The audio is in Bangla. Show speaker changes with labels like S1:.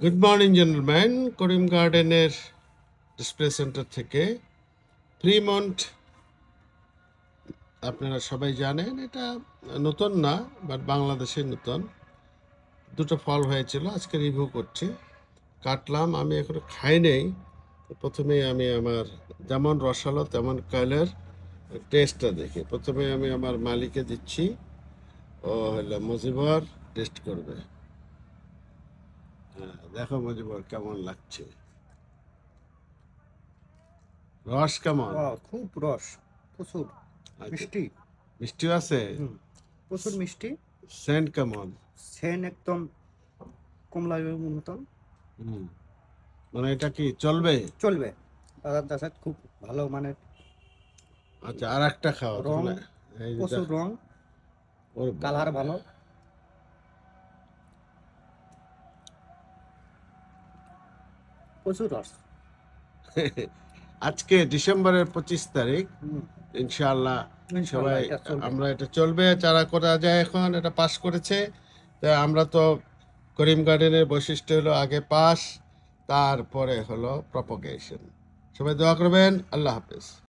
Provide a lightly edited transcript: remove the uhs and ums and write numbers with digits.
S1: গুড মর্নিং জেন্টলম্যান, করিম গার্ডেনের ডিসপ্লে সেন্টার থেকে ফ্রিমন্ট আপনারা সবাই জানেন, এটা নতুন না, বাট বাংলাদেশে নতুন। দুটো ফল হয়েছিল, আজকে রিভিউ করছি। কাটলাম, আমি এখনো খাই নেই। প্রথমে আমি আমার যেমন রসালো তেমন কালার টেস্টটা দেখি। প্রথমে আমি আমার মালিকে দিচ্ছি, ও হলো মজিবর, টেস্ট করবে। হ্যাঁ, দেখো মজিবর কেমন লাগছে, রস কেমন?
S2: খুব রস, প্রচুর
S1: আচ্ছা,
S2: মিষ্টি।
S1: মিষ্টিও আছে?
S2: প্রচুর মিষ্টি।
S1: সেন্ট কেমন?
S2: সেন একদম কমলা লেবুর মতন।
S1: মানে এটা কি চলবে?
S2: চলবে, বাজার দাসাত খুব ভালো মানে।
S1: আচ্ছা, আর একটা খাও
S2: রং,
S1: তাহলে। এই যেটা
S2: প্রচুর রং,
S1: ওর
S2: কালার ভালো, প্রচুর রস।
S1: আজকে ডিসেম্বরের 25 তারিখ,
S2: হুম,
S1: ইনশাআল্লাহ
S2: ইনশাল্লাহ
S1: সবাই
S2: এটা চলবে।
S1: আমরা এটা চলবে, চারা করা যায় এখন, এটা পাস করেছে। তা আমরা তো করিম গার্ডেনের বৈশিষ্ট্য হলো আগে পাস, তারপরে হলো প্রপোগেশন। সবাই দোয়া করবেন। আল্লাহ হাফেজ।